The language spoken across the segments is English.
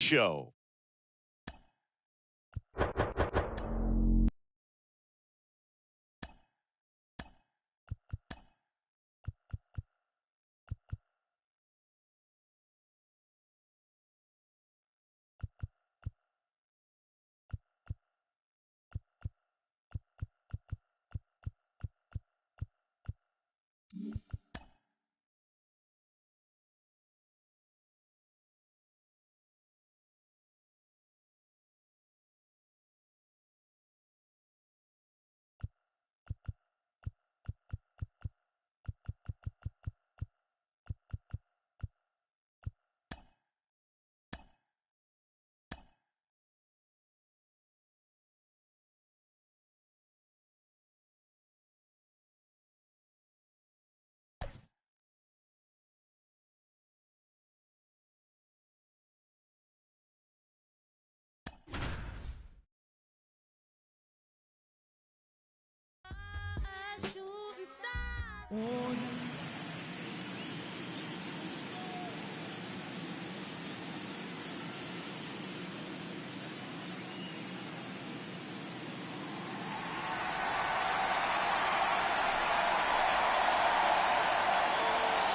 Show.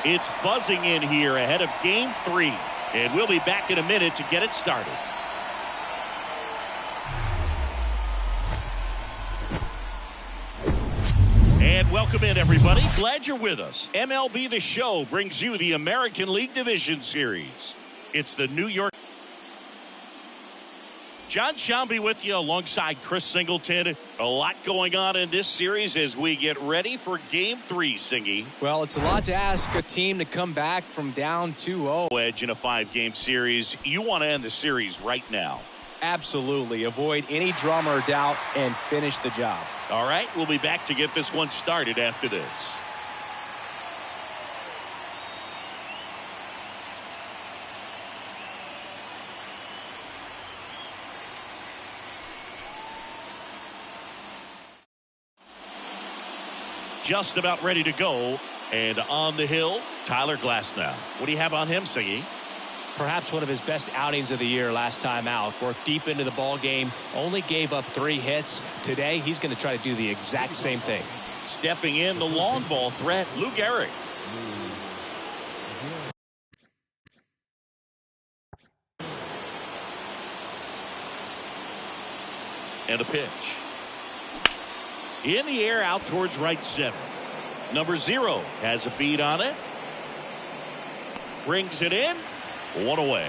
It's buzzing in here ahead of Game 3, and we'll be back in a minute to get it started. And welcome in, everybody. Glad you're with us. MLB The Show brings you the American League Division Series. It's the New York. John Shambi with you alongside Chris Singleton. A lot going on in this series as we get ready for Game 3, Singy. Well, it's a lot to ask a team to come back from down 2-0. Edge in a 5-game series. You want to end the series right now. Absolutely. Avoid any drama or doubt and finish the job. All right, we'll be back to get this one started after this. Just about ready to go, and on the hill, Tyler Glasnow. What do you have on him, Siggy? Perhaps one of his best outings of the year last time out. Worked deep into the ball game, only gave up 3 hits. Today, he's going to try to do the exact same thing. Stepping in, the long ball threat, Lou Gehrig. And a pitch. In the air, out towards right center. Number 0 has a beat on it. Brings it in. 1 away.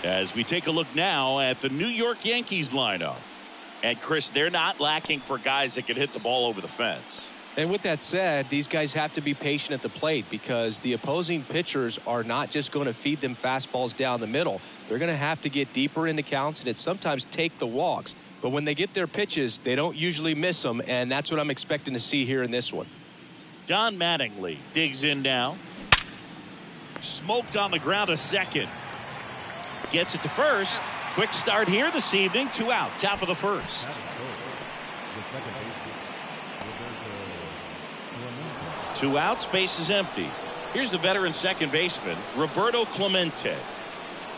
As we take a look now at the New York Yankees lineup. And Chris, they're not lacking for guys that can hit the ball over the fence. And with that said, these guys have to be patient at the plate because the opposing pitchers are not just going to feed them fastballs down the middle. They're going to have to get deeper into counts and sometimes take the walks. But when they get their pitches, they don't usually miss them, and that's what I'm expecting to see here in this one. Don Mattingly digs in now. Smoked on the ground to second. Gets it to first. Quick start here this evening. 2 out, top of the first. 2 outs, base is empty. Here's the veteran second baseman, Roberto Clemente.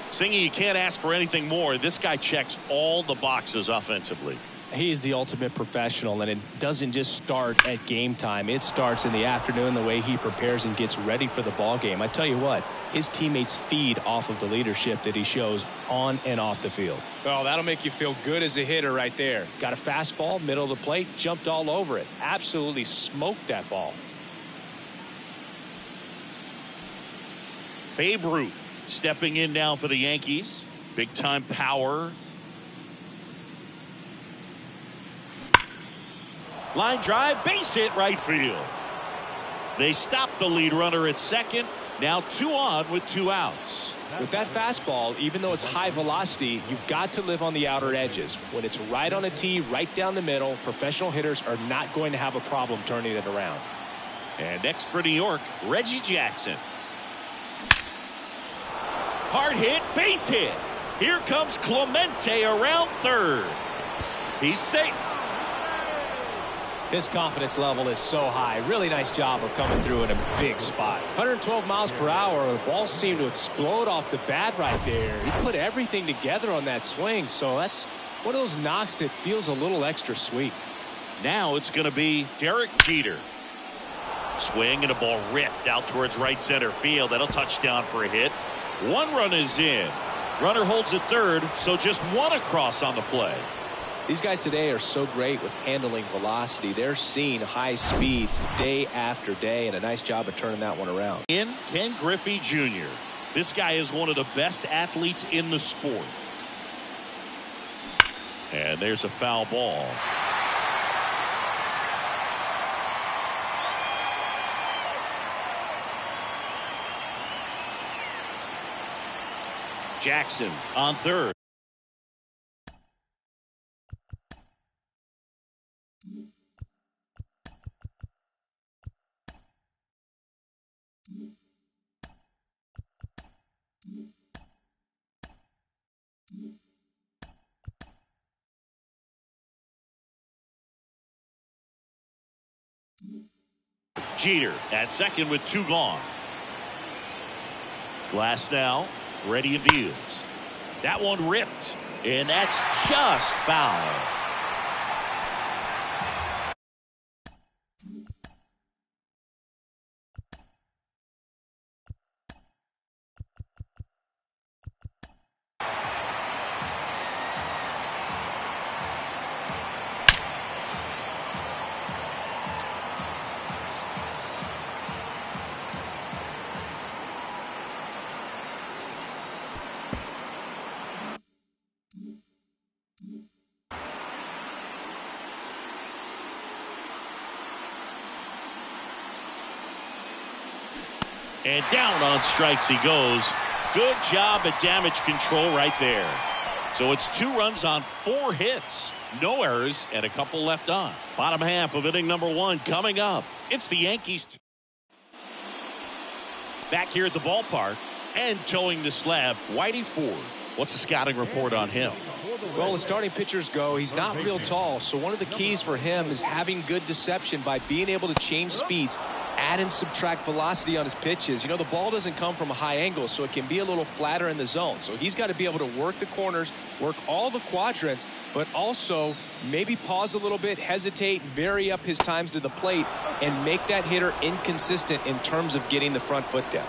Singy, you can't ask for anything more. This guy checks all the boxes offensively. He's the ultimate professional, and it doesn't just start at game time. It starts in the afternoon, the way he prepares and gets ready for the ball game. I tell you what, his teammates feed off of the leadership that he shows on and off the field. Well, that'll make you feel good as a hitter right there. Got a fastball, middle of the plate, jumped all over it. Absolutely smoked that ball. Babe Ruth stepping in now for the Yankees. Big time power. Line drive, base hit, right field. They stop the lead runner at second. Now 2 on with 2 outs. With that fastball, even though it's high velocity, you've got to live on the outer edges. When it's right on a tee, right down the middle, professional hitters are not going to have a problem turning it around. And next for New York, Reggie Jackson. Hard hit, base hit. Here comes Clemente around third. He's safe. His confidence level is so high. Really nice job of coming through in a big spot. 112 miles per hour. The ball seemed to explode off the bat right there. He put everything together on that swing. So that's one of those knocks that feels a little extra sweet. Now it's going to be Derek Jeter. Swing and a ball ripped out towards right center field. That'll touchdown for a hit. One run is in. Runner holds at third, so just one across on the play. These guys today are so great with handling velocity. They're seeing high speeds day after day, and a nice job of turning that one around. In Ken Griffey Jr. This guy is one of the best athletes in the sport. And there's a foul ball. Jackson on third. Jeter at second with two gone. Glass now ready and deals. That one ripped, and that's just foul. And down on strikes he goes. Good job at damage control right there. So it's 2 runs on 4 hits. No errors and a couple left on. Bottom half of inning number 1 coming up. It's the Yankees. Back here at the ballpark and towing the slab, Whitey Ford. What's the scouting report on him? Well, as starting pitchers go, he's not real tall. So one of the keys for him is having good deception by being able to change speeds, add and subtract velocity on his pitches. You know, the ball doesn't come from a high angle, so it can be a little flatter in the zone. So he's got to be able to work the corners, work all the quadrants, but also maybe pause a little bit, hesitate, vary up his times to the plate, and make that hitter inconsistent in terms of getting the front foot down.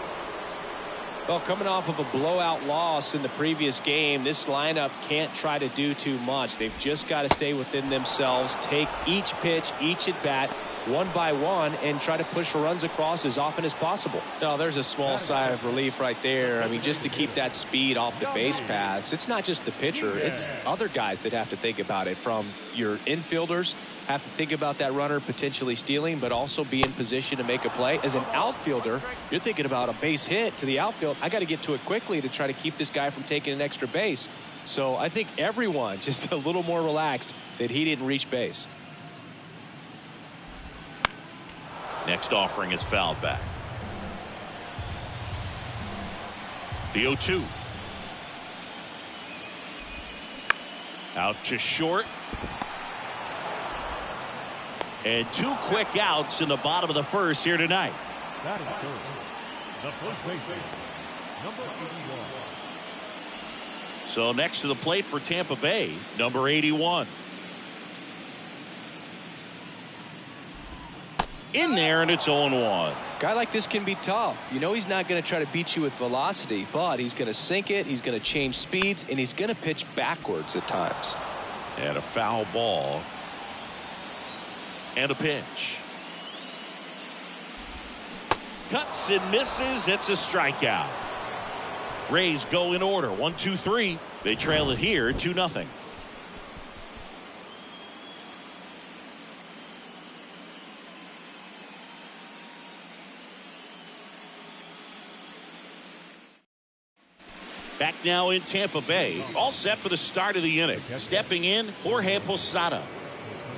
Well, coming off of a blowout loss in the previous game, this lineup can't try to do too much. They've just got to stay within themselves, take each pitch, each at bat, one by one, and try to push runs across as often as possible. No, there's a small sigh of relief right there. I mean, just to keep that speed off the base paths. It's not just the pitcher. It's other guys that have to think about it. From your infielders have to think about that runner potentially stealing, but also be in position to make a play. As an outfielder, you're thinking about a base hit to the outfield. I got to get to it quickly to try to keep this guy from taking an extra base. So I think everyone just a little more relaxed that he didn't reach base. Next offering is fouled back. The 0-2. Out to short. And 2 quick outs in the bottom of the first here tonight. That is third. The first baseman, number 81. So next to the plate for Tampa Bay, number 81. In there, and it's 0-1. Guy like this can be tough. You know, he's not going to try to beat you with velocity, but he's going to sink it, he's going to change speeds, and he's going to pitch backwards at times. And a foul ball. And a pitch. Cuts and misses. It's a strikeout. Rays go in order. 1-2-3. They trail it here 2-0. Back now in Tampa Bay. All set for the start of the inning. Stepping in, Jorge Posada.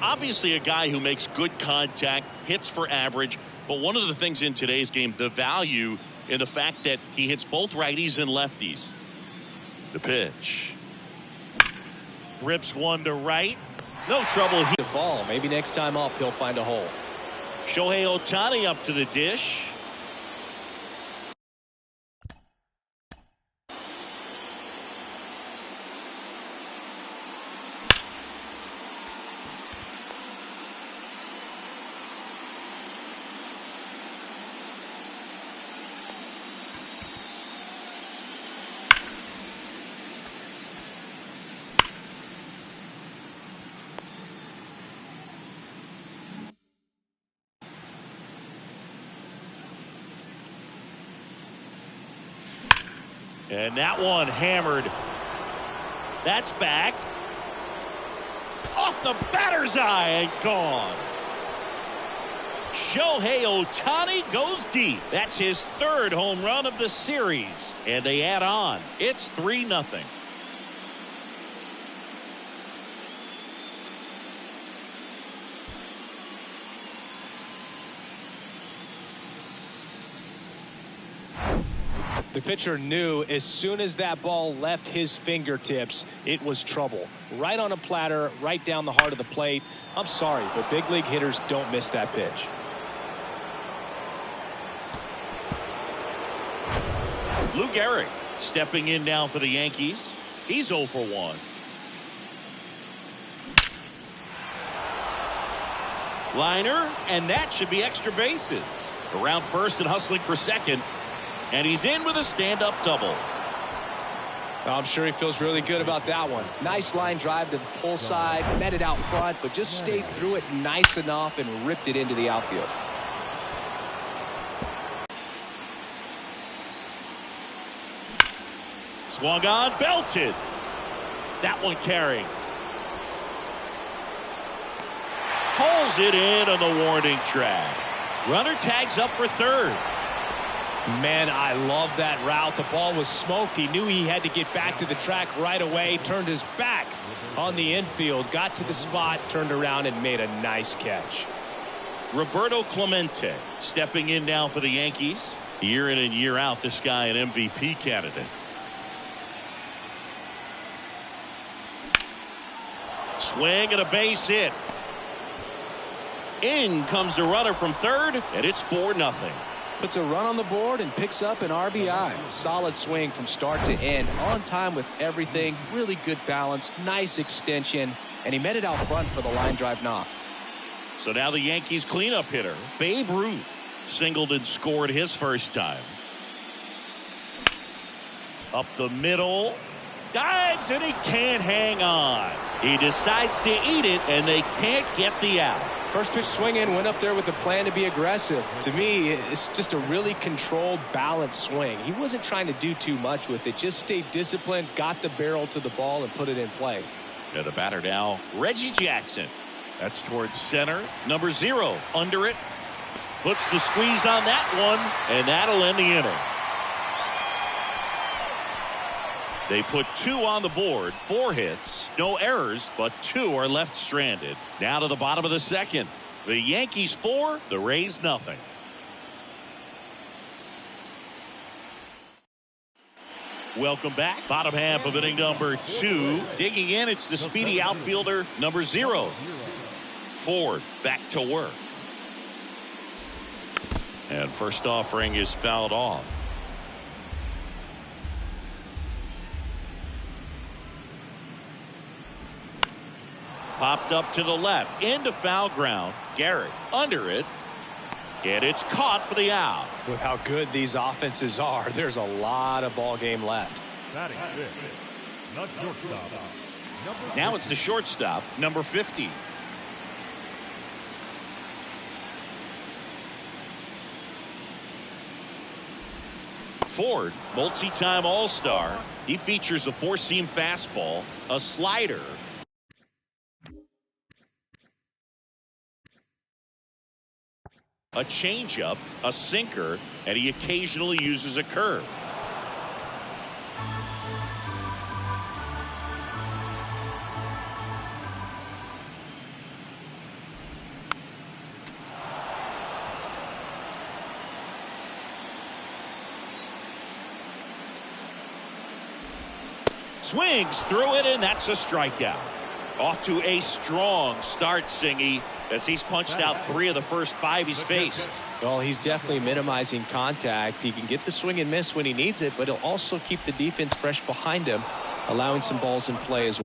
Obviously a guy who makes good contact, hits for average, but one of the things in today's game, the value in the fact that he hits both righties and lefties. The pitch. Rips one to right. No trouble here. To fall. Maybe next time up he'll find a hole. Shohei Ohtani up to the dish. And that one hammered. That's back. Off the batter's eye and gone. Shohei Ohtani goes deep. That's his third home run of the series. And they add on. It's 3-0. The pitcher knew as soon as that ball left his fingertips, it was trouble. Right on a platter, right down the heart of the plate. I'm sorry, but big league hitters don't miss that pitch. Lou Gehrig stepping in now for the Yankees. He's 0 for 1. Liner, and that should be extra bases. Around first and hustling for second. And he's in with a stand-up double. I'm sure he feels really good about that one. Nice line drive to the pull side, met it out front, but just stayed through it nice enough and ripped it into the outfield. Swung on, belted. That one carrying. Pulls it in on the warning track. Runner tags up for third. Man, I love that route. The ball was smoked. He knew he had to get back to the track right away. Turned his back on the infield. Got to the spot. Turned around and made a nice catch. Roberto Clemente stepping in now for the Yankees. Year in and year out, this guy an MVP candidate. Swing and a base hit. In comes the runner from third, and it's 4-0. Puts a run on the board and picks up an RBI. Solid swing from start to end. On time with everything. Really good balance. Nice extension. And he met it out front for the line drive knock. So now the Yankees cleanup hitter, Babe Ruth, singled and scored his first time. Up the middle. Dives, and he can't hang on. He decides to eat it, and they can't get the out. First pitch swinging, went up there with a plan to be aggressive. To me, it's just a really controlled, balanced swing. He wasn't trying to do too much with it. Just stayed disciplined, got the barrel to the ball, and put it in play. And the batter now, Reggie Jackson. That's towards center. Number 0 under it. Puts the squeeze on that one, and that'll end the inning. They put 2 on the board, 4 hits, no errors, but 2 are left stranded. Now to the bottom of the second. The Yankees 4, the Rays nothing. Welcome back. Bottom half of inning number 2. Digging in, it's the speedy outfielder, number 0. Ford back to work. And first offering is fouled off. Popped up to the left into foul ground. Garrett under it, and it's caught for the out. With how good these offenses are, there's a lot of ball game left. Now it's the shortstop, number 50. Ford, multi-time All-Star. He features a 4-seam fastball, a slider, a changeup, a sinker, and he occasionally uses a curve. Swings through it, and that's a strikeout. Off to a strong start, Singy, as he's punched out 3 of the first 5 he's faced. Well, he's definitely minimizing contact. He can get the swing and miss when he needs it, but he'll also keep the defense fresh behind him, allowing some balls in play as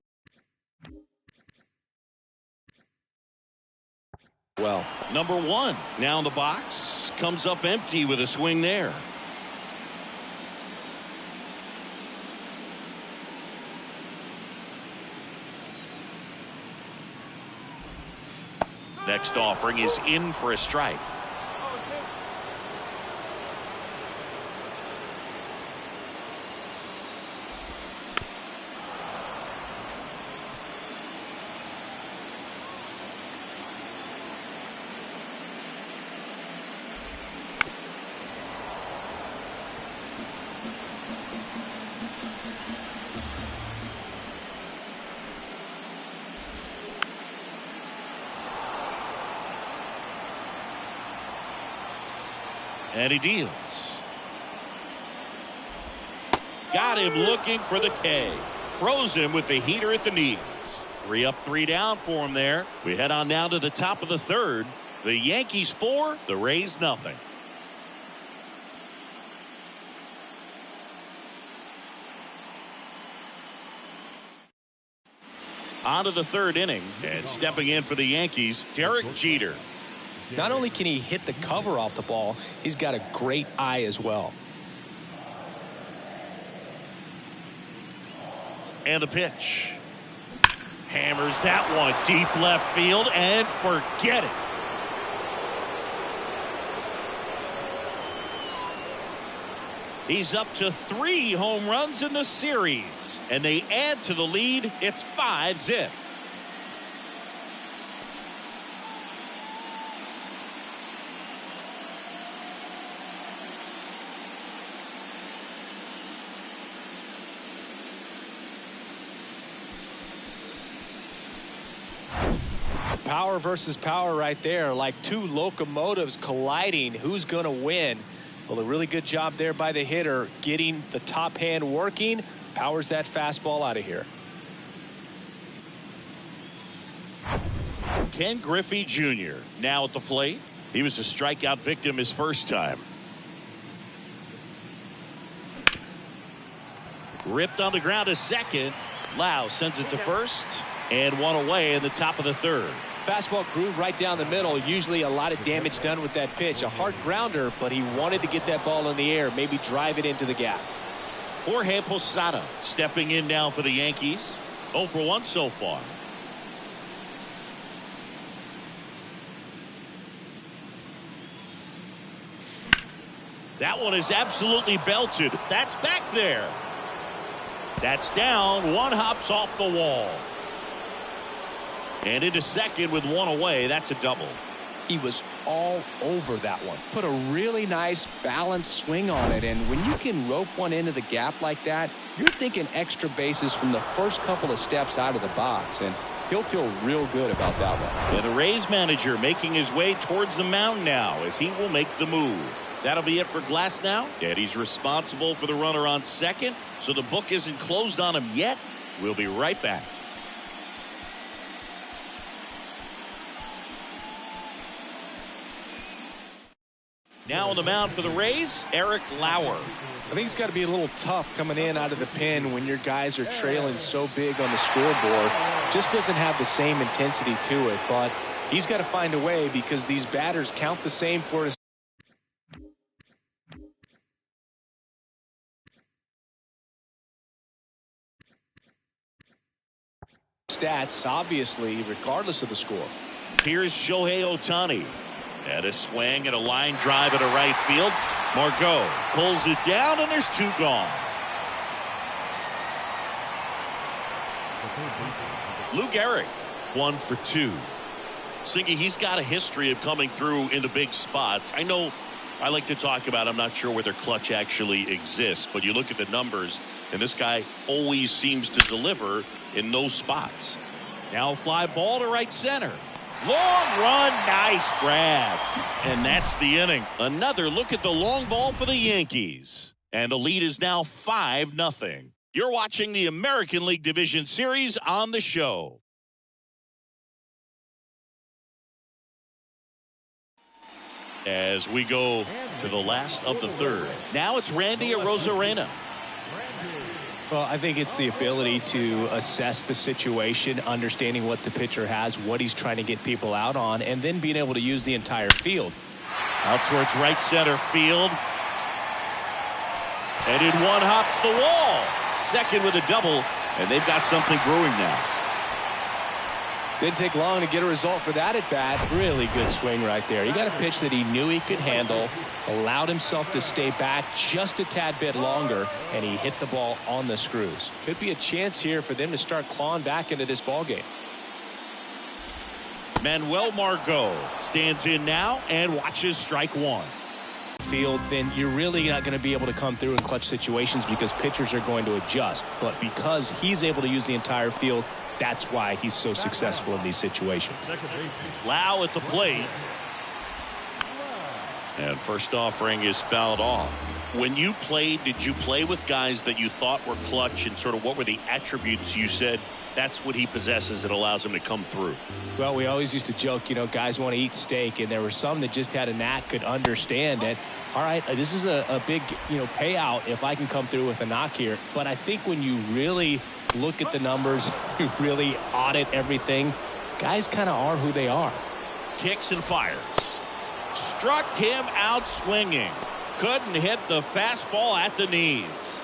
well. Number 1 now in the box, comes up empty with a swing there. Next offering is in for a strike. And he deals. Got him looking for the K. Froze him with the heater at the knees. 3 up, 3 down for him there. We head on down to the top of the 3rd. The Yankees 4, the Rays nothing. On to the 3rd inning. And stepping in for the Yankees, Derek Jeter. Not only can he hit the cover off the ball, he's got a great eye as well. And the pitch. Hammers that one deep left field and forget it. He's up to 3 home runs in the series, and they add to the lead. It's 5-zip. Power versus power right there, like 2 locomotives colliding. Who's going to win? Well, a really good job there by the hitter, getting the top hand working. Powers that fastball out of here. Ken Griffey Jr. now at the plate. He was a strikeout victim his first time. Ripped on the ground to second. Lau sends it to first, and 1 away in the top of the 3rd. Fastball groove right down the middle. Usually a lot of damage done with that pitch. A hard grounder, but he wanted to get that ball in the air, maybe drive it into the gap. Jorge Posada stepping in now for the Yankees. 0 for 1 so far. That one is absolutely belted. That's back there. That's down. 1 hops off the wall. And into second with 1 away. That's a double. He was all over that one. Put a really nice balanced swing on it. And when you can rope one into the gap like that, you're thinking extra bases from the first couple of steps out of the box. And he'll feel real good about that one. And the Rays manager making his way towards the mound now as he will make the move. That'll be it for Glass now. And he's responsible for the runner on second. So the book isn't closed on him yet. We'll be right back. Now on the mound for the Rays, Eric Lauer. I think it's got to be a little tough coming in out of the pen when your guys are trailing so big on the scoreboard. Just doesn't have the same intensity to it, but he's got to find a way because these batters count the same for his stats, obviously, regardless of the score. Here's Shohei Ohtani. And a swing and a line drive at a right field. Margot pulls it down, and there's 2 gone. Lou Gehrig, 1 for 2. Singy, he's got a history of coming through in the big spots. I know I like to talk about, I'm not sure whether clutch actually exists, but you look at the numbers, and this guy always seems to deliver in those spots. Now a fly ball to right center. Long run, nice grab. And that's the inning. Another look at the long ball for the Yankees. And the lead is now 5-0. You're watching the American League Division Series on the show. As we go to the last of the third. Now it's Randy Arozarena. Well, I think it's the ability to assess the situation, understanding what the pitcher has, what he's trying to get people out on, and then being able to use the entire field. Out towards right center field. And in one hops the wall. Second with a double, and they've got something brewing now. Didn't take long to get a result for that at bat. Really good swing right there. He got a pitch that he knew he could handle, allowed himself to stay back just a tad bit longer, and he hit the ball on the screws. Could be a chance here for them to start clawing back into this ball game. Manuel Margot stands in now and watches strike one. Field, then you're really not going to be able to come through in clutch situations because pitchers are going to adjust. But because he's able to use the entire field, that's why he's so successful in these situations. Lau at the plate. And first offering is fouled off. When you played, did you play with guys that you thought were clutch, and sort of what were the attributes you said that's what he possesses that allows him to come through? Well, we always used to joke, guys want to eat steak, and there were some that just had a knack, could understand that, all right, this is a big, payout if I can come through with a knock here. But I think when you really look at the numbers, you really audit everything, guys kind of are who they are. Kicks and fires. Struck him out swinging. Couldn't hit the fastball at the knees.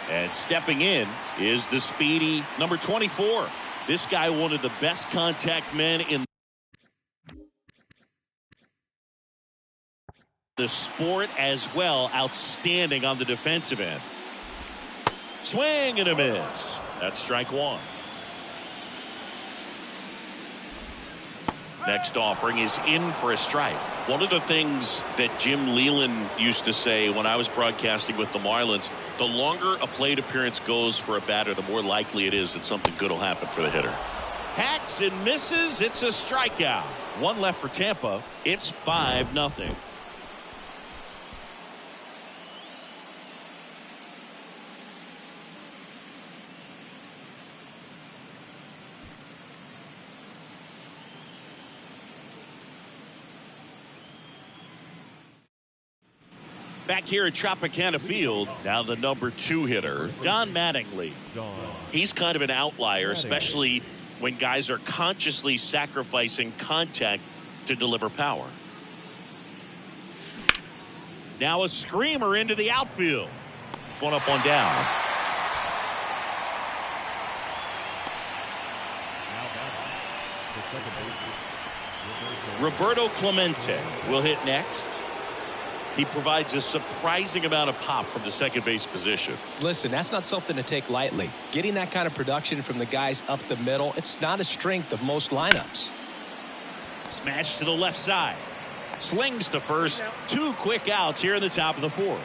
And stepping in is the speedy number 24. This guy, one of the best contact men in the sport as well. Outstanding on the defensive end. Swing and a miss. That's strike one. Next offering is in for a strike. One of the things that Jim Leland used to say when I was broadcasting with the Marlins, the longer a plate appearance goes for a batter, the more likely it is that something good will happen for the hitter. Hacks and misses. It's a strikeout. One left for Tampa. It's 5-0. Back here at Tropicana Field, now the number 2 hitter, Don Mattingly. He's kind of an outlier, especially when guys are consciously sacrificing contact to deliver power. Now a screamer into the outfield. One up, one down. Roberto Clemente will hit next. He provides a surprising amount of pop from the second base position. Listen, that's not something to take lightly. Getting that kind of production from the guys up the middle, it's not a strength of most lineups. Smash to the left side. Slings to first. 2 quick outs here in the top of the 4th.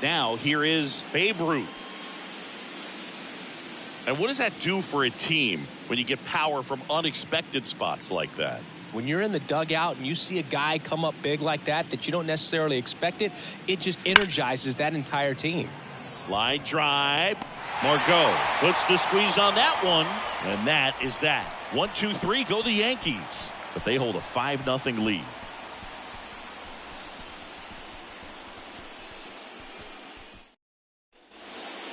Now here is Babe Ruth. And what does that do for a team when you get power from unexpected spots like that? When you're in the dugout and you see a guy come up big like that you don't necessarily expect it just energizes that entire team. Line drive. Margot puts the squeeze on that one. And that is that. 1, 2, 3 go the Yankees. But they hold a 5-0 lead.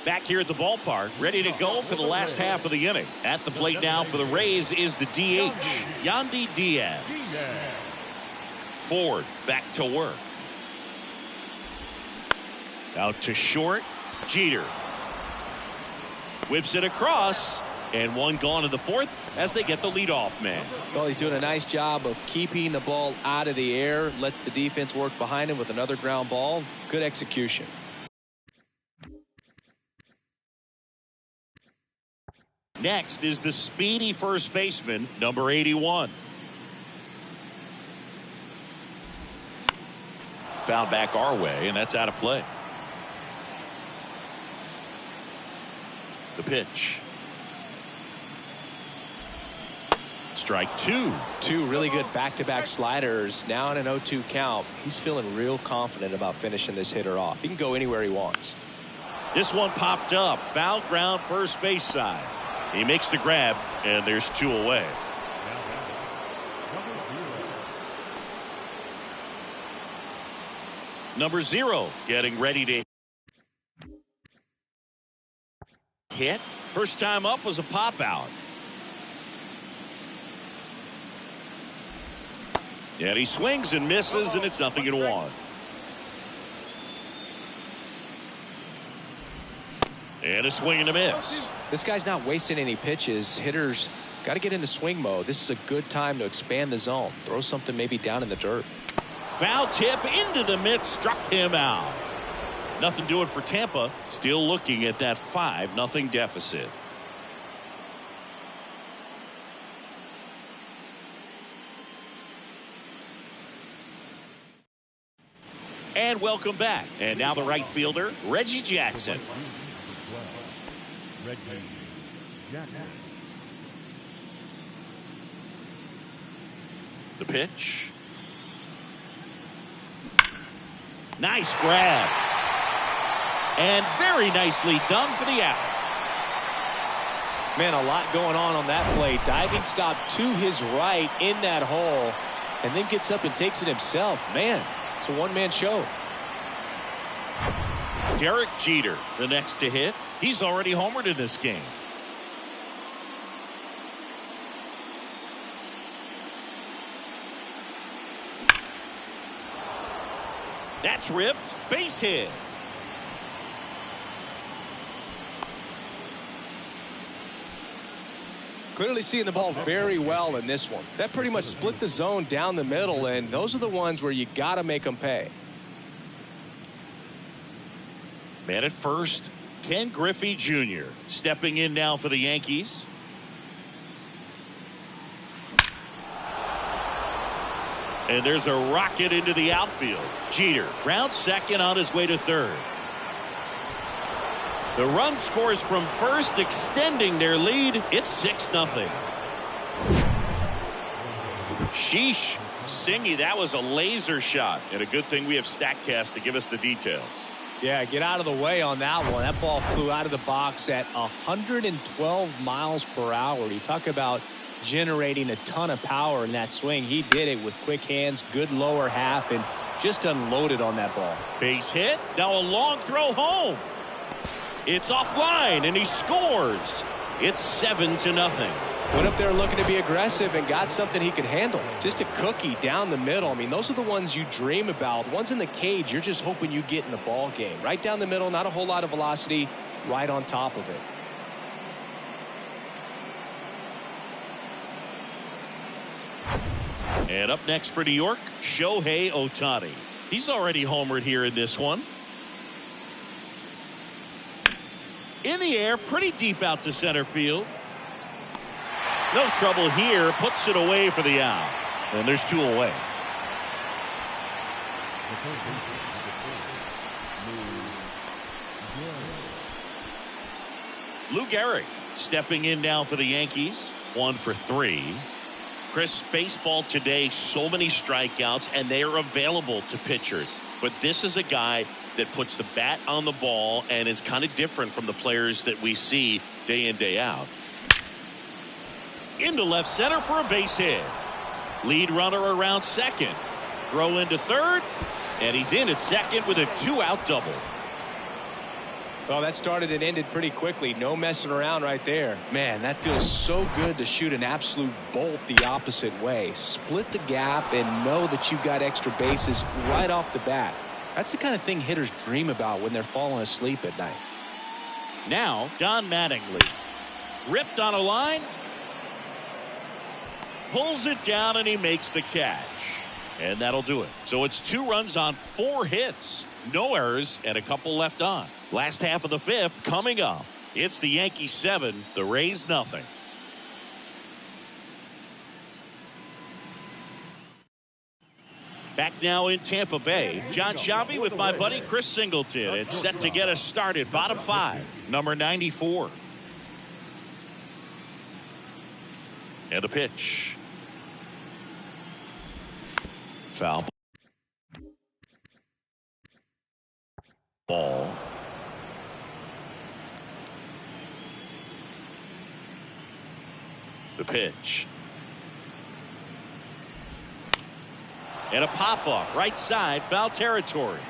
Back here at the ballpark, ready to go for the last half of the inning. At the plate now for the Rays is the DH, Yandy Diaz. Ford back to work. Out to short, Jeter. Whips it across, and one gone in the 4th as they get the leadoff man. Well, he's doing a nice job of keeping the ball out of the air, lets the defense work behind him with another ground ball. Good execution. Next is the speedy first baseman, number 81. Foul back our way, and that's out of play. The pitch. Strike 2. 2 really good back-to-back sliders. Now in an 0-2 count. He's feeling real confident about finishing this hitter off. He can go anywhere he wants. This one popped up. Foul ground, first base side. He makes the grab, and there's 2 away. Number 0 getting ready to hit. First time up was a pop out. And he swings and misses, and it's 0-1. And a swing and a miss. This guy's not wasting any pitches. Hitters got to get into swing mode. This is a good time to expand the zone. Throw something maybe down in the dirt. Foul tip into the mitt, struck him out. Nothing doing for Tampa. Still looking at that 5-0 deficit. And welcome back. And now the right fielder, Reggie Jackson. Reggie Jackson. The pitch. Nice grab. And very nicely done for the out. Man, a lot going on that play. Diving stop to his right in that hole, and then gets up and takes it himself. Man, it's a one-man show. Derek Jeter, the next to hit. He's already homered in this game. That's ripped. Base hit. Clearly seeing the ball very well in this one. That pretty much split the zone down the middle, and those are the ones where you got to make them pay. Man at first, Ken Griffey Jr. stepping in now for the Yankees. And there's a rocket into the outfield. Jeter grounds second on his way to third. The run scores from first, extending their lead. It's 6-0. Sheesh. Singy, that was a laser shot. And a good thing we have StatCast to give us the details. Yeah, get out of the way on that one. That ball flew out of the box at 112 miles per hour. You talk about generating a ton of power in that swing. He did it with quick hands, good lower half, and just unloaded on that ball. Base hit. Now a long throw home. It's offline, and he scores. It's 7-0. Went up there looking to be aggressive and got something he could handle. Just a cookie down the middle. I mean, those are the ones you dream about. Ones in the cage, you're just hoping you get in the ball game. Right down the middle, not a whole lot of velocity, right on top of it. And up next for New York, Shohei Ohtani. He's already homered here in this one. In the air, pretty deep out to center field. No trouble here, puts it away for the out. And there's 2 away. Lou Gehrig stepping in now for the Yankees. 1 for 3. Chris, baseball today, so many strikeouts, and they are available to pitchers. But this is a guy that puts the bat on the ball and is kind of different from the players that we see day in, day out. Into left center for a base hit. Lead runner around second. Throw into third, and he's in at second with a 2-out double. Well, that started and ended pretty quickly. No messing around right there. Man, that feels so good to shoot an absolute bolt the opposite way. Split the gap and know that you've got extra bases right off the bat. That's the kind of thing hitters dream about when they're falling asleep at night. Now, Don Mattingly. Ripped on a line. Pulls it down, and he makes the catch. And that'll do it. So it's 2 runs on 4 hits. No errors and a couple left on. Last half of the 5th coming up. It's the Yankees 7, the Rays nothing. Back now in Tampa Bay. John Shelby with my buddy Chris Singleton. It's set to get us started. Bottom 5, number 94. And a pitch. Foul ball. The pitch. And a pop-off right side, foul territory.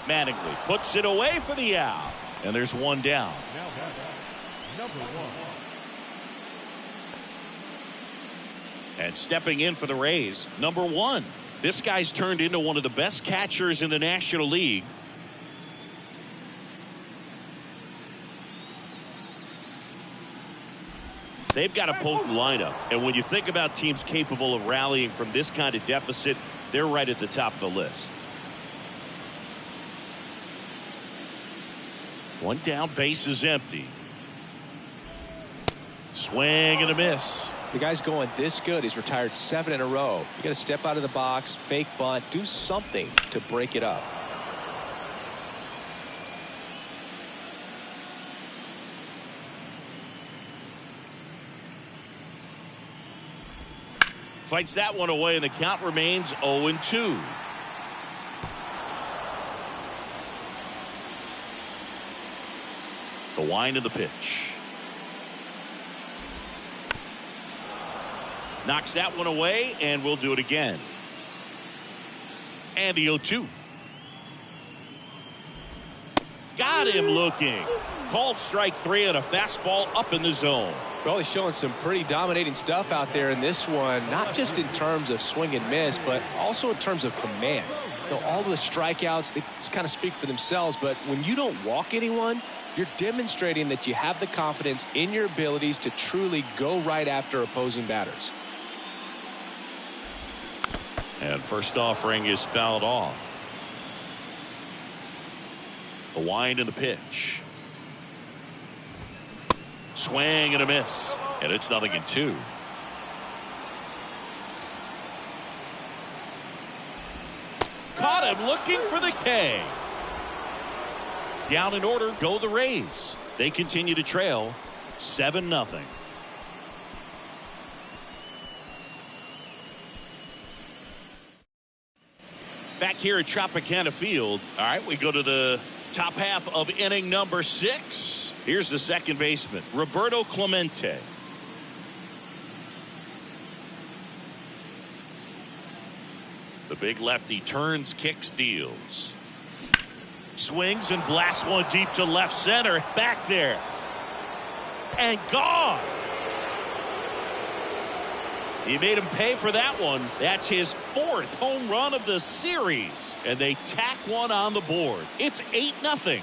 Mattingly puts it away for the out. And there's one down. Now number 1. And stepping in for the Rays, number 1. This guy's turned into one of the best catchers in the National League. They've got a potent lineup, and when you think about teams capable of rallying from this kind of deficit, they're right at the top of the list. One down, base is empty. Swing and a miss. The guy's going this good. He's retired 7 in a row. You got to step out of the box, fake bunt, do something to break it up. Fights that one away, and the count remains 0-2. The wind of the pitch. Knocks that one away, and we'll do it again. And the 0-2. Got him looking. Called strike 3 on a fastball up in the zone. Well, he's showing some pretty dominating stuff out there in this one, not just in terms of swing and miss, but also in terms of command. You know, all the strikeouts, they kind of speak for themselves, but when you don't walk anyone, you're demonstrating that you have the confidence in your abilities to truly go right after opposing batters. And first offering is fouled off. The wind and the pitch. Swing and a miss. And it's 0-2. Caught him looking for the K. Down in order go the Rays. They continue to trail 7-0. Back here at Tropicana Field. All right, we go to the top half of inning number 6. Here's the second baseman, Roberto Clemente. The big lefty turns, kicks, deals. Swings and blasts one deep to left center. Back there. And gone. He made him pay for that one. That's his 4th home run of the series. And they tack one on the board. It's 8-0.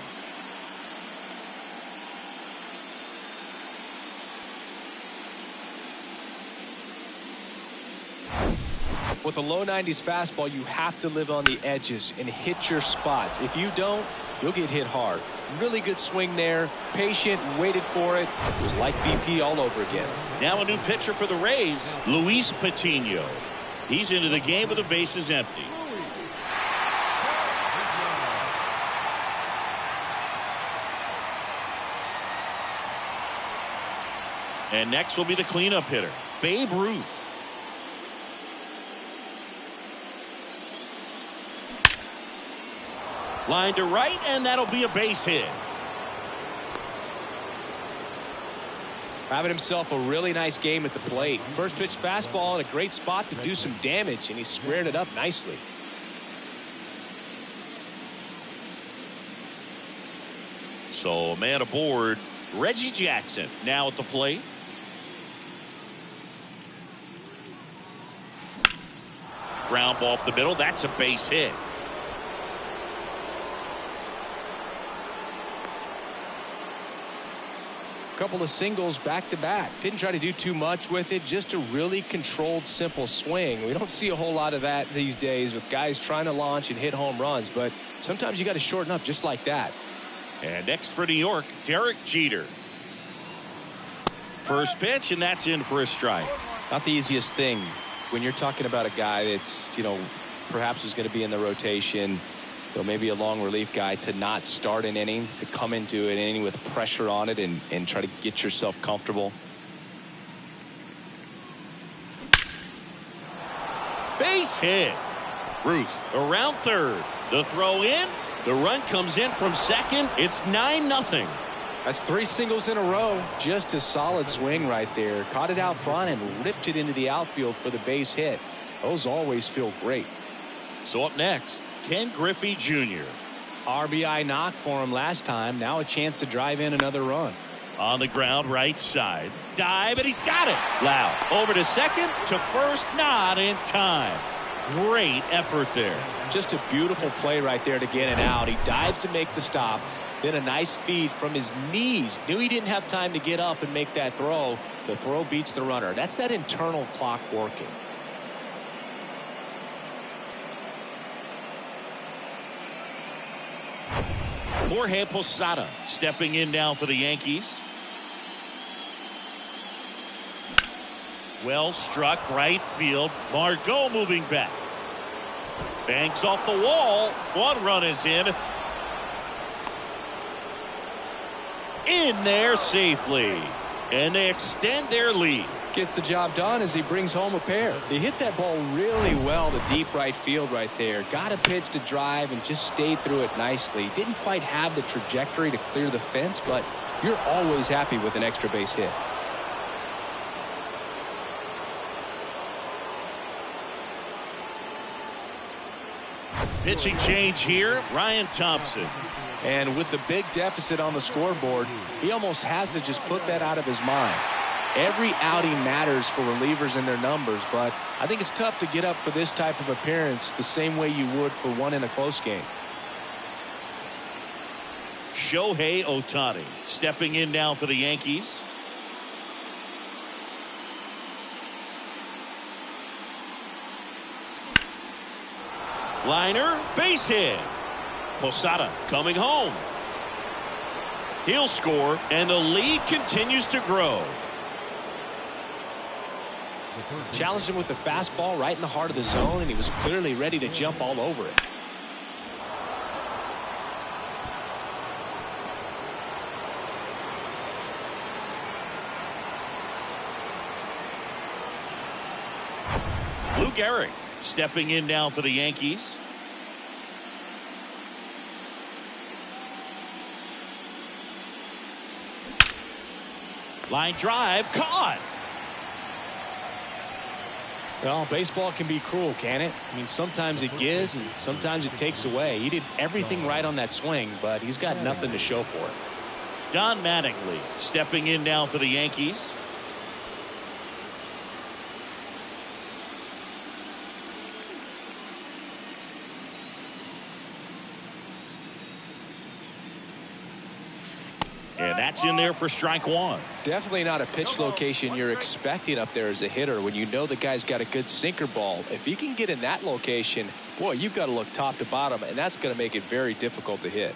With a low 90s fastball, you have to live on the edges and hit your spots. If you don't, you'll get hit hard. Really good swing there. Patient, waited for it. It was like BP all over again. Now a new pitcher for the Rays, Luis Patino. He's into the game with the bases empty. And next will be the cleanup hitter, Babe Ruth. Line to right, and that'll be a base hit. Having himself a really nice game at the plate. First pitch fastball in a great spot to do some damage, and he squared it up nicely. So a man aboard, Reggie Jackson now at the plate. Ground ball up the middle. That's a base hit. Couple of singles back to back. Didn't try to do too much with it, just a really controlled, simple swing. We don't see a whole lot of that these days with guys trying to launch and hit home runs, but sometimes you got to shorten up just like that. And next for New York, Derek Jeter. First pitch, and that's in for a strike. Not the easiest thing when you're talking about a guy that's, perhaps is going to be in the rotation, maybe a long relief guy, to not start an inning, to come into an inning with pressure on it and try to get yourself comfortable. Base hit. Ruth around third. The throw in. The run comes in from second. It's 9-0. That's 3 singles in a row. Just a solid swing right there. Caught it out front and ripped it into the outfield for the base hit. Those always feel great. So up next, Ken Griffey Jr. RBI knock for him last time. Now a chance to drive in another run. On the ground, right side. Dive, and he's got it. Loud. Over to second, to first, not in time. Great effort there. Just a beautiful play right there to get it out. He dives to make the stop. Then a nice feed from his knees. Knew he didn't have time to get up and make that throw. The throw beats the runner. That's that internal clock working. Jorge Posada stepping in now for the Yankees. Well struck right field. Margot moving back. Banks off the wall. 1 run is in. In there safely. And they extend their lead. Gets the job done as he brings home a pair. He hit that ball really well to deep right field right there. Got a pitch to drive and just stayed through it nicely. Didn't quite have the trajectory to clear the fence, but you're always happy with an extra base hit. Pitching change here, Ryan Thompson. And with the big deficit on the scoreboard, he almost has to just put that out of his mind. Every outing matters for relievers and their numbers, but I think it's tough to get up for this type of appearance the same way you would for one in a close game. Shohei Ohtani stepping in now for the Yankees. Liner, base hit. Posada coming home. He'll score, and the lead continues to grow. Challenged him with the fastball right in the heart of the zone, and he was clearly ready to jump all over it. Lou Gehrig stepping in now for the Yankees. Line drive, caught. Well, baseball can be cruel, can it? I mean, sometimes it gives and sometimes it takes away. He did everything right on that swing, but he's got nothing to show for it. Don Mattingly stepping in now for the Yankees. And that's in there for strike 1. Definitely not a pitch location you're expecting up there as a hitter when you know the guy's got a good sinker ball. If he can get in that location, boy, you've got to look top to bottom, and that's going to make it very difficult to hit.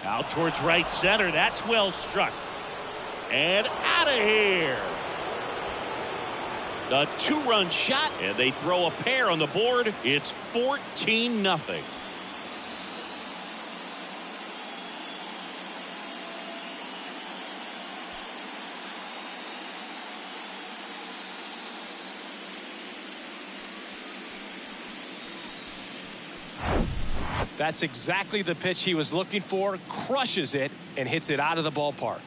Out towards right center. That's well struck. And out of here. The 2-run shot, and they throw a pair on the board. It's 14-0. That's exactly the pitch he was looking for. Crushes it and hits it out of the ballpark.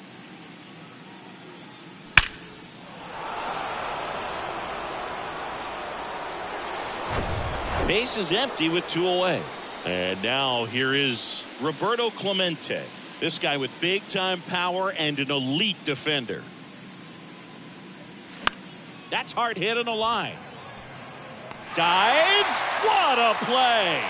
Base is empty with 2 away. And now here is Roberto Clemente. This guy with big-time power and an elite defender. That's hard hit on the line. Dives. What a play.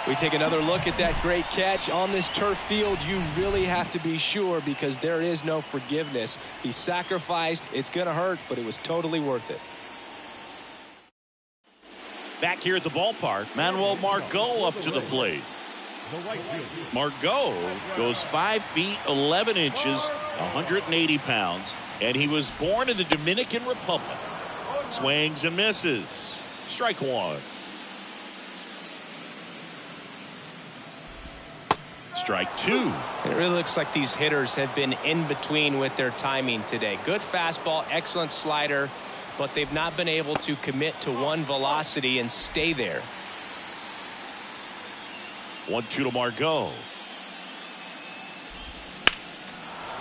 We take another look at that great catch. On this turf field, you really have to be sure because there is no forgiveness. He sacrificed. It's going to hurt, but it was totally worth it. Back here at the ballpark, Manuel Margot up to the plate. Margot goes 5 feet 11 inches, 180 pounds, and he was born in the Dominican Republic. Swings and misses. Strike 1. Strike 2. It really looks like these hitters have been in between with their timing today. Good fastball, excellent slider, but they've not been able to commit to one velocity and stay there. 1-2 to Margot.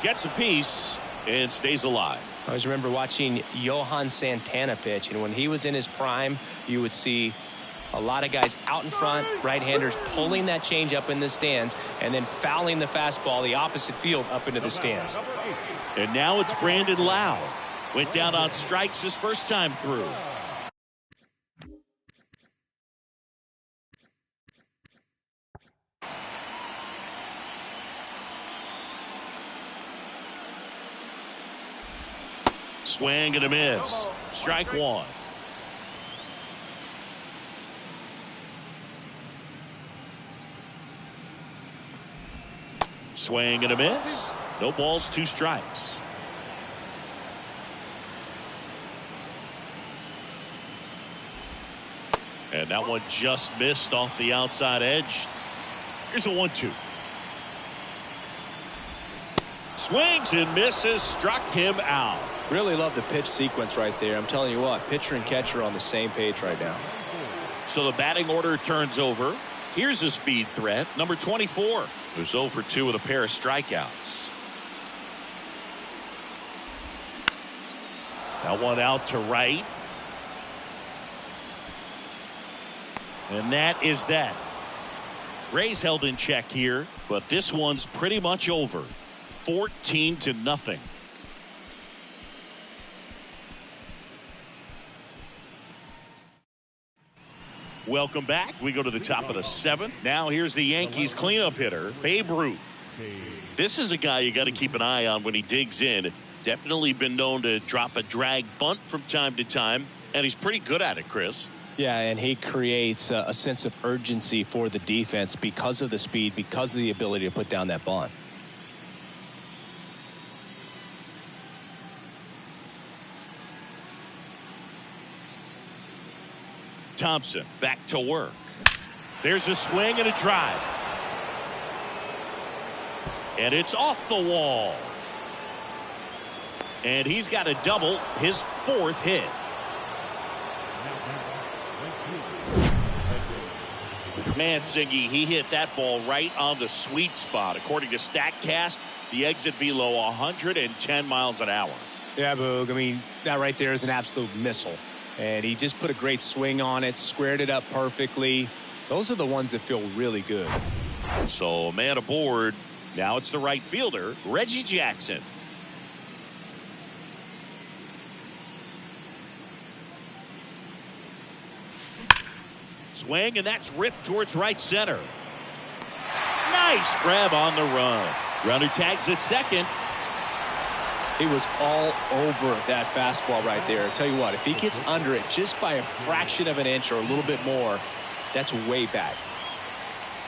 Gets a piece and stays alive. I always remember watching Johan Santana pitch, and when he was in his prime, you would see a lot of guys out in front, right-handers pulling that change up in the stands and then fouling the fastball the opposite field up into the stands. And now it's Brandon Lau. Went down on strikes his first time through. Swing and a miss. Strike one. Swing and a miss. No balls, 2 strikes. And that one just missed off the outside edge. Here's a 1-2. Swings and misses. Struck him out. Really love the pitch sequence right there. I'm telling you what, pitcher and catcher are on the same page right now. So the batting order turns over. Here's a speed threat, number 24. Who's 0 for 2 with a pair of strikeouts. That one out to right. And that is that. Rays held in check here, but this one's pretty much over. 14-0. Welcome back. We go to the top of the 7th. Now here's the Yankees cleanup hitter, Babe Ruth. This is a guy you got to keep an eye on when he digs in. Definitely been known to drop a drag bunt from time to time, and he's pretty good at it, Chris. Yeah, and he creates a sense of urgency for the defense because of the speed, because of the ability to put down that bunt. Thompson back to work. There's a swing and a drive. And it's off the wall. And he's got a double, his 4th hit. Mansingy, he hit that ball right on the sweet spot. According to StatCast, the exit velo 110 miles an hour. Yeah, Boog. I mean, that right there is an absolute missile. And he just put a great swing on it, squared it up perfectly. Those are the ones that feel really good. So, man aboard. Now it's the right fielder, Reggie Jackson. Swing, and that's ripped towards right center. Nice grab on the run. Runner tags at second. He was all over that fastball right there. I'll tell you what, if he gets under it just by a fraction of an inch or a little bit more, that's way back.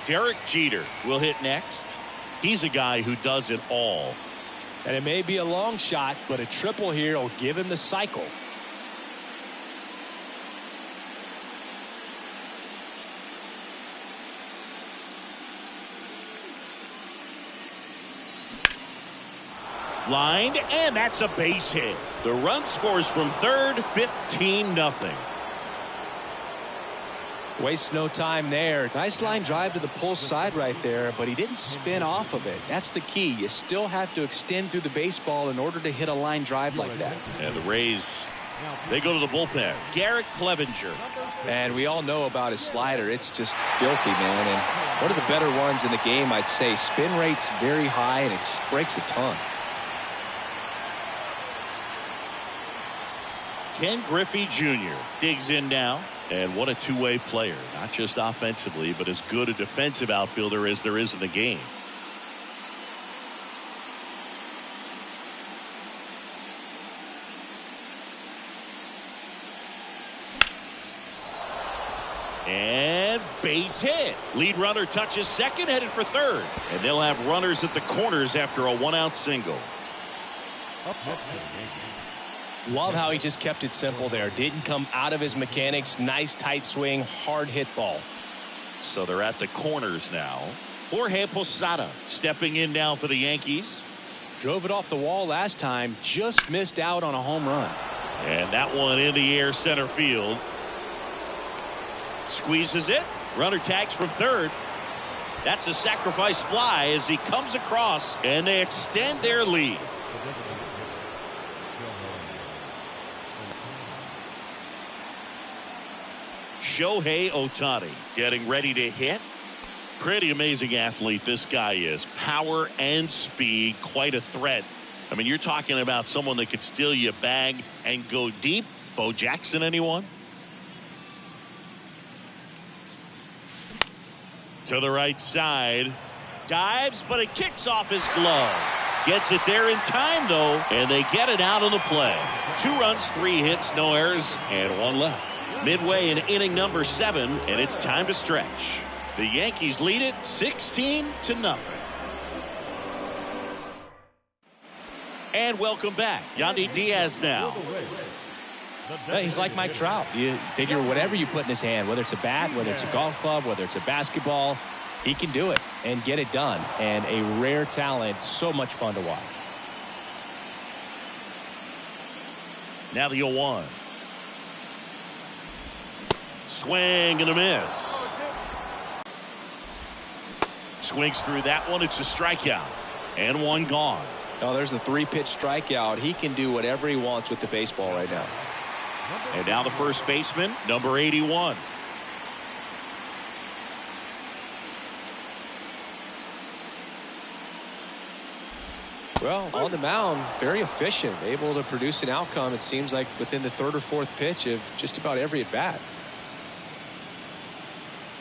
Derek Jeter will hit next. He's a guy who does it all. And it may be a long shot, but a triple here will give him the cycle. Lined, and that's a base hit. The run scores from third, 15-0. Wastes no time there. Nice line drive to the pull side right there, but he didn't spin off of it. That's the key. You still have to extend through the baseball in order to hit a line drive like that. And the Rays, they go to the bullpen. Garrett Clevenger. And we all know about his slider. It's just filthy, man. And one of the better ones in the game, I'd say. Spin rate's very high, and it just breaks a ton. Ken Griffey Jr. digs in now. And what a two-way player. Not just offensively, but as good a defensive outfielder as there is in the game. And base hit. Lead runner touches second, headed for third. And they'll have runners at the corners after a one-out single. Love how he just kept it simple there. Didn't come out of his mechanics. Nice tight swing, hard hit ball. So they're at the corners now. Jorge Posada stepping in now for the Yankees. Drove it off the wall last time. Just missed out on a home run. And that one in the air center field. Squeezes it. Runner tags from third. That's a sacrifice fly as he comes across, and they extend their lead. Shohei Ohtani getting ready to hit. Pretty amazing athlete this guy is. Power and speed, quite a threat. I mean, you're talking about someone that could steal you a bag and go deep. Bo Jackson, anyone? To the right side. Dives, but it kicks off his glove. Gets it there in time, though, and they get it out of the play. 2 runs, 3 hits, no errors, and 1 left. Midway in inning number 7, and it's time to stretch. The Yankees lead it 16-0. And welcome back. Yandy Diaz now. He's like Mike Trout. You figure whatever you put in his hand, whether it's a bat, whether it's a golf club, whether it's a basketball, he can do it and get it done. And a rare talent, so much fun to watch. Now the 0-1. Swing and a miss. Swings through that one. It's a strikeout. And 1 gone. Oh, there's a 3-pitch strikeout. He can do whatever he wants with the baseball right now. And now the first baseman, number 81. Well, on the mound, very efficient, able to produce an outcome, it seems like, within the 3rd or 4th pitch of just about every at bat.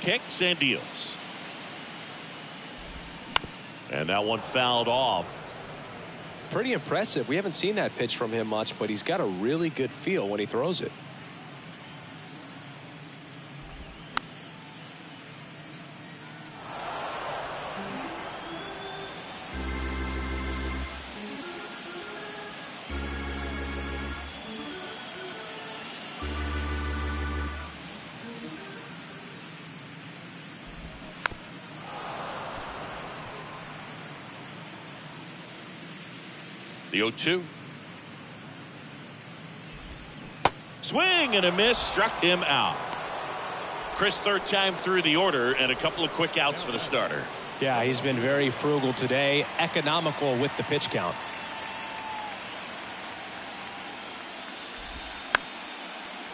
Kicks and deals. And that one fouled off. Pretty impressive. We haven't seen that pitch from him much, but he's got a really good feel when he throws it. The 0-2. Swing and a miss, struck him out. Chris, 3rd time through the order, and a couple of quick outs for the starter. Yeah, he's been very frugal today, economical with the pitch count.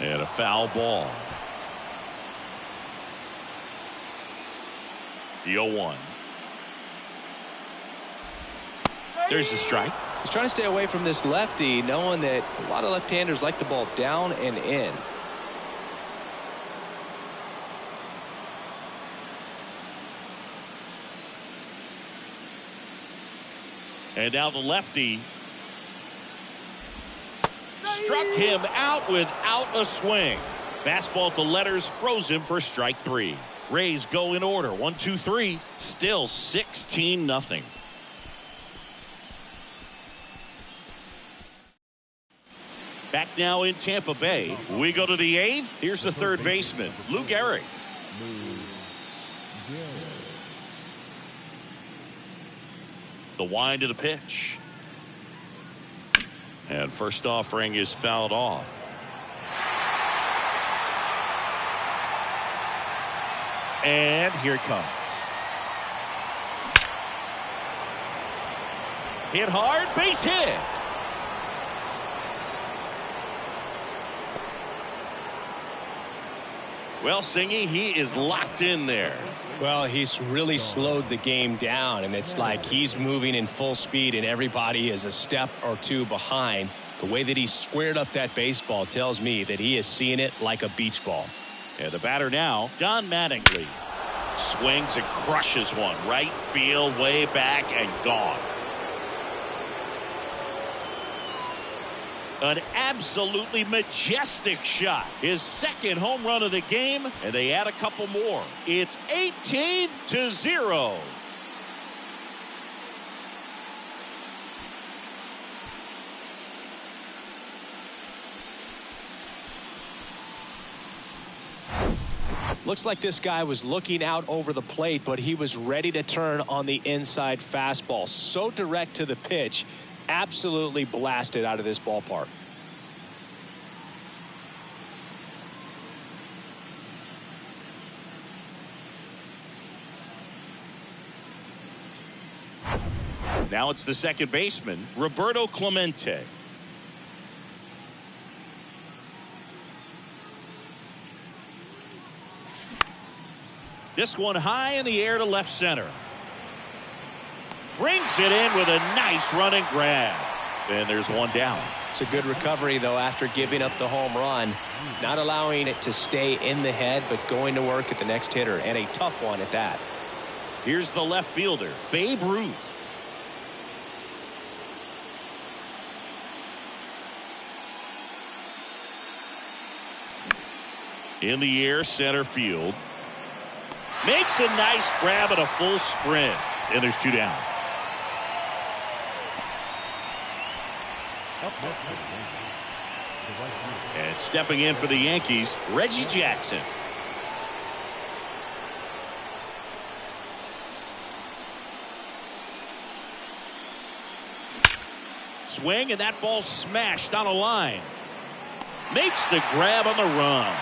And a foul ball. The 0-1. There's the strike. He's trying to stay away from this lefty, knowing that a lot of left-handers like the ball down and in. And now the lefty struck him out without a swing. Fastball to letters, froze him for strike 3. Rays go in order. 1, 2, 3. Still 16-0. Back now in Tampa Bay. We go to the 8th. Here's the 3rd baseman, Lou Gehrig. The wind of the pitch. And first offering is fouled off. And here it comes. Hit hard, base hit. Well, Singy, he is locked in there. Well, he's really slowed the game down, and it's like he's moving in full speed, and everybody is a step or 2 behind. The way that he squared up that baseball tells me that he is seeing it like a beach ball. And the batter now, Don Mattingly. Swings and crushes one. Right field, way back, and gone. An absolutely majestic shot. His 2nd home run of the game, and they add a couple more. It's 18-0. Looks like this guy was looking out over the plate, but he was ready to turn on the inside fastball. So direct to the pitch. Absolutely blasted out of this ballpark. Now it's the second baseman, Roberto Clemente. This one high in the air to left center. Brings it in with a nice running grab. And there's one down. It's a good recovery, though, after giving up the home run. Not allowing it to stay in the head, but going to work at the next hitter, and a tough one at that. Here's the left fielder, Babe Ruth. In the air, center field. Makes a nice grab at a full sprint. And there's two down. And stepping in for the Yankees, Reggie Jackson. Swing, and that ball smashed on a line. Makes the grab on the run.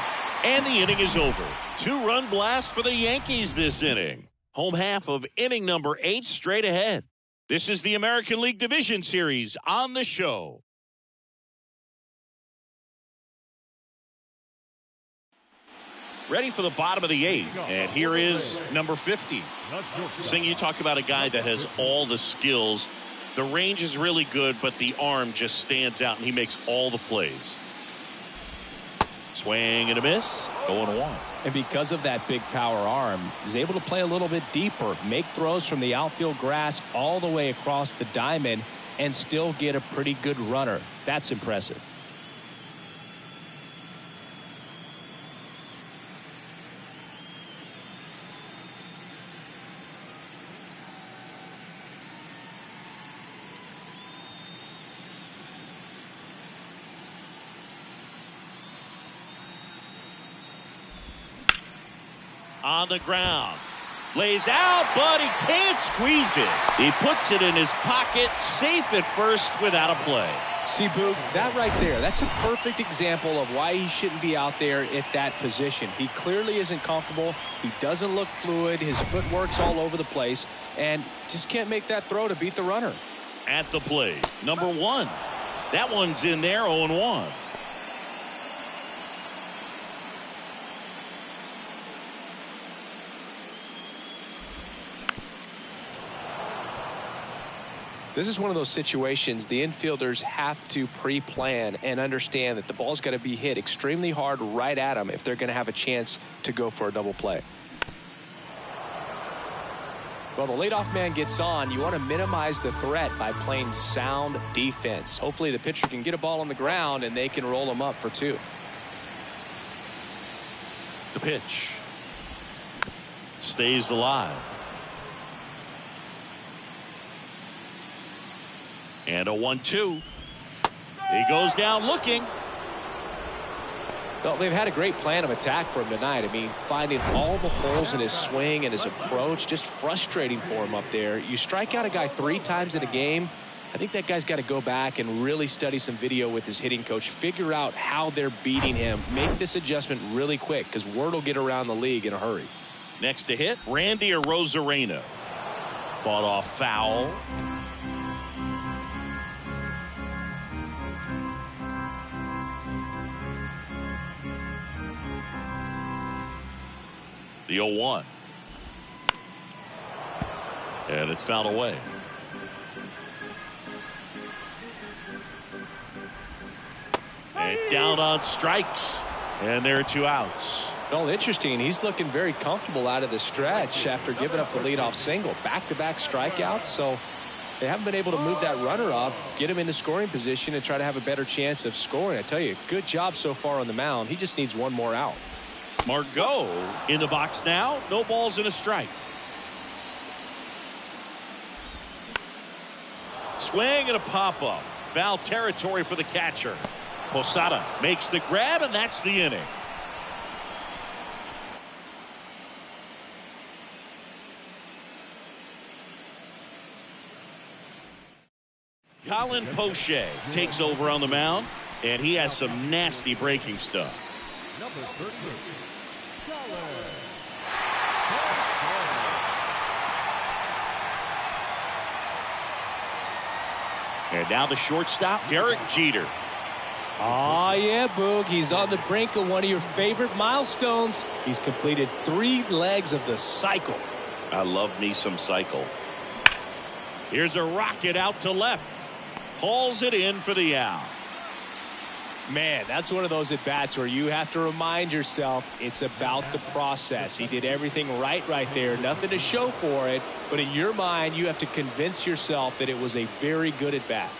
And the inning is over. Two-run blast for the Yankees this inning. Home half of inning number 8 straight ahead. This is the American League Division Series on the show. Ready for the bottom of the 8th. And here is number 50. Sing, you talk about a guy that has all the skills. The range is really good, but the arm just stands out, and he makes all the plays. Swing and a miss. 0-1. And because of that big power arm, he's able to play a little bit deeper, make throws from the outfield grass all the way across the diamond, and still get a pretty good runner. That's impressive. On the ground. Lays out, but he can't squeeze it. He puts it in his pocket, safe at first without a play. See, Boog, that right there, that's a perfect example of why he shouldn't be out there at that position. He clearly isn't comfortable. He doesn't look fluid. His footwork's all over the place, and just can't make that throw to beat the runner. At the plate, number 1. That one's in there, 0-1. This is one of those situations the infielders have to pre-plan and understand that the ball's got to be hit extremely hard right at them if they're going to have a chance to go for a double play. Well, the leadoff man gets on. You want to minimize the threat by playing sound defense. Hopefully the pitcher can get a ball on the ground and they can roll him up for 2. The pitch. Stays alive. And a 1-2. He goes down looking. Well, they've had a great plan of attack for him tonight. I mean, finding all the holes in his swing and his approach, just frustrating for him up there. You strike out a guy 3 times in a game, I think that guy's got to go back and really study some video with his hitting coach, figure out how they're beating him, make this adjustment really quick, because word will get around the league in a hurry. Next to hit, Randy Arozarena. Fought off foul. The 0-1. And it's fouled away. And down on strikes. And there are 2 outs. Well, interesting. He's looking very comfortable out of the stretch after giving up the leadoff single. Back-to-back strikeouts. So they haven't been able to move that runner up, get him into scoring position, and try to have a better chance of scoring. I tell you, good job so far on the mound. He just needs one more out. Margot in the box now. No balls and a strike. Swing and a pop-up. Foul territory for the catcher. Posada makes the grab, and that's the inning. Colin Poche takes over on the mound, and he has some nasty breaking stuff. Number 13, And now the shortstop, Derek Jeter. Oh, yeah, Boog. He's on the brink of one of your favorite milestones. He's completed 3 legs of the cycle. I love me some cycle. Here's a rocket out to left. Hauls it in for the out. Man, that's one of those at-bats where you have to remind yourself it's about the process. He did everything right there. Nothing to show for it. But in your mind, you have to convince yourself that it was a very good at-bat.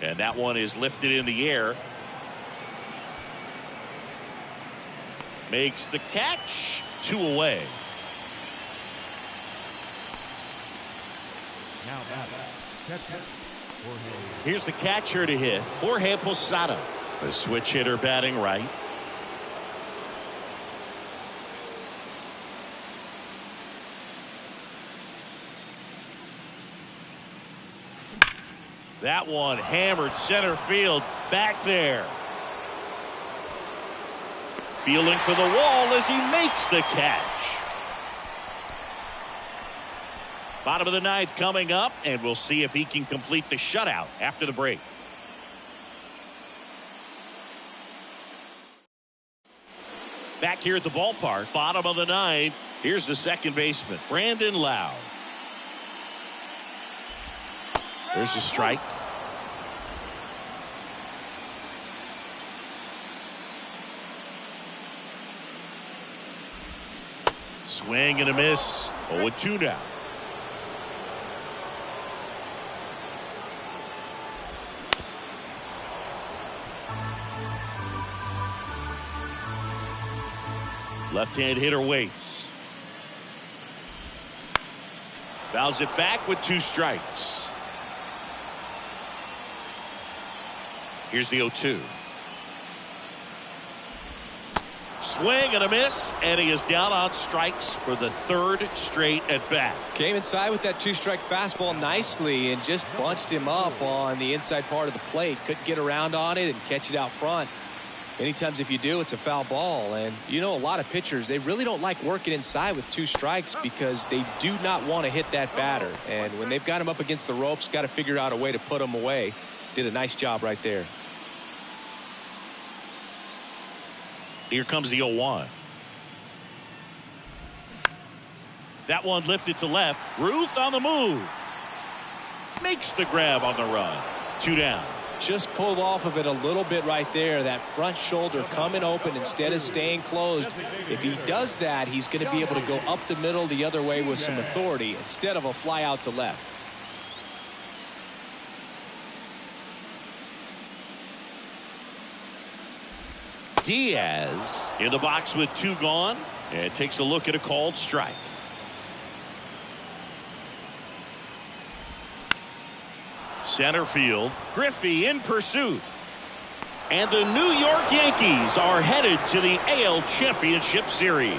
And that one is lifted in the air. Makes the catch. 2 away. Now catcher, Here's the catcher to hit, Jorge Posada. The switch hitter batting right. That one hammered center field back there. Feeling for the wall as he makes the catch. Bottom of the 9th coming up, and we'll see if he can complete the shutout after the break. Back here at the ballpark, bottom of the 9th, here's the second baseman, Brandon Lowe. There's a strike. Swing and a miss. 0-2 now. Left-hand hitter waits. Fouls it back with 2 strikes. Here's the 0-2. Swing and a miss, and he is down on strikes for the 3rd straight at bat. Came inside with that 2-strike fastball nicely and just bunched him up on the inside part of the plate. Couldn't get around on it and catch it out front. Many times if you do, it's a foul ball. And you know, a lot of pitchers, they really don't like working inside with 2 strikes because they do not want to hit that batter. And when they've got him up against the ropes, got to figure out a way to put him away. Did a nice job right there. Here comes the 0-1. That one lifted to left. Ruth on the move. Makes the grab on the run. 2 down. Just pulled off of it a little bit right there. That front shoulder coming open instead of staying closed. If he does that, he's going to be able to go up the middle the other way with some authority instead of a fly out to left. Diaz in the box with 2 gone, and takes a look at a called strike. Center field, Griffey in pursuit. And the New York Yankees are headed to the AL Championship Series.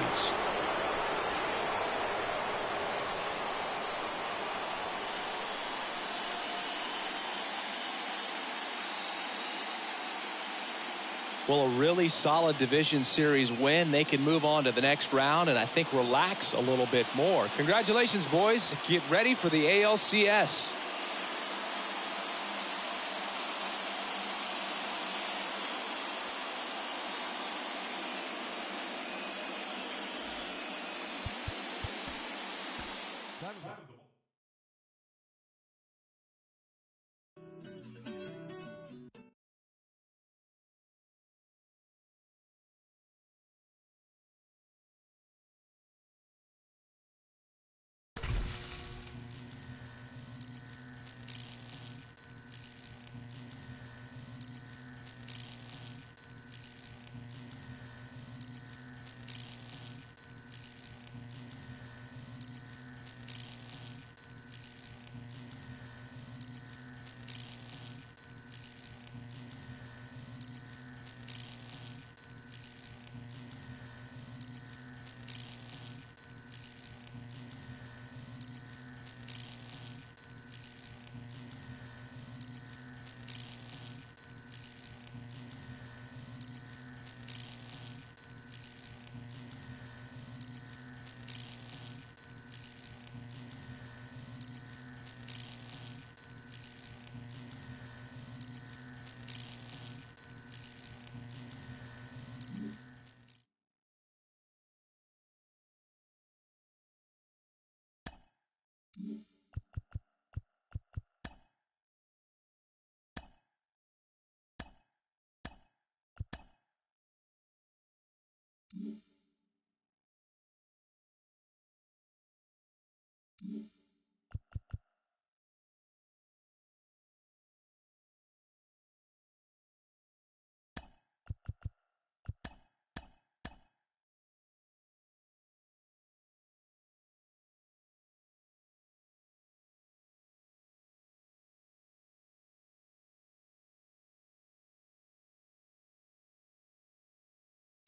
Well, a really solid division series win. They can move on to the next round and I think relax a little bit more. Congratulations, boys. Get ready for the ALCS.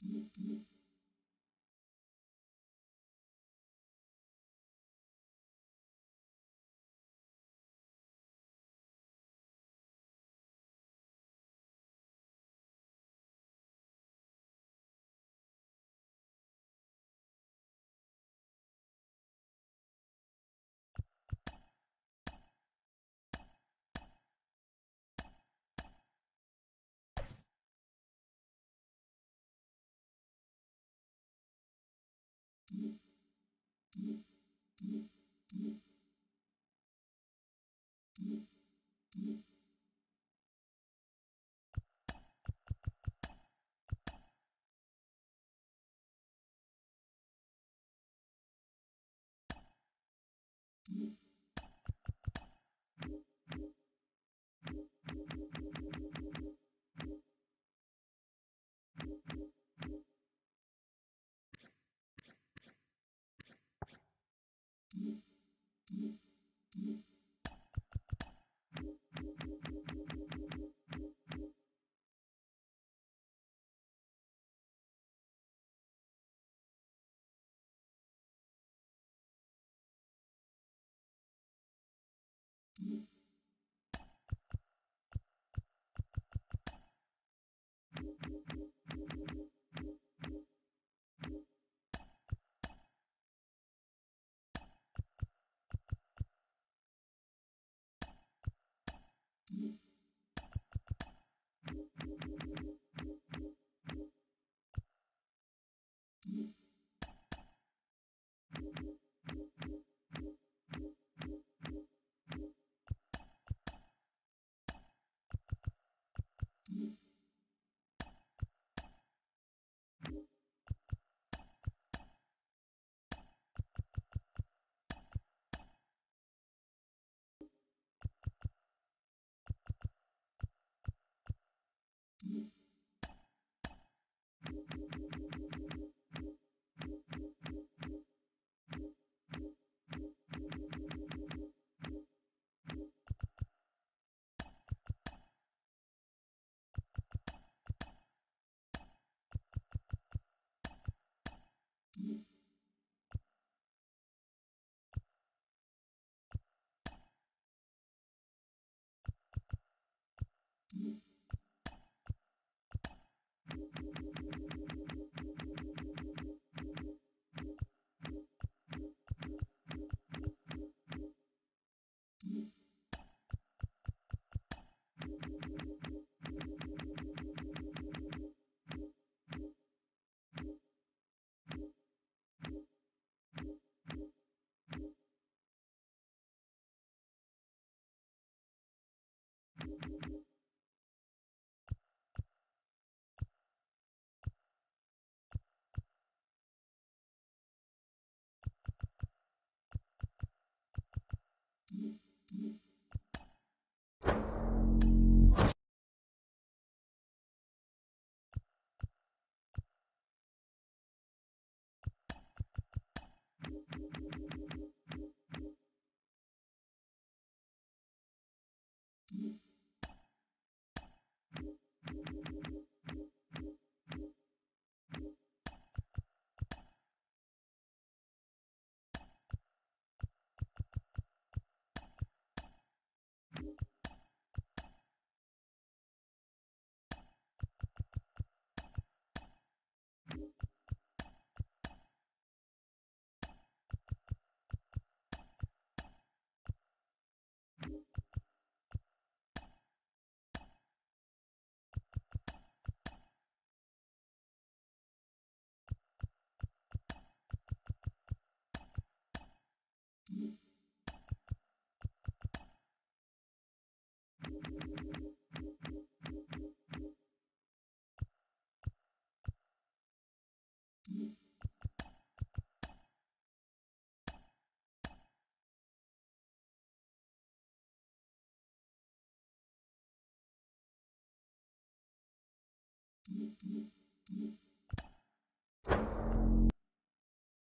Mm-hmm.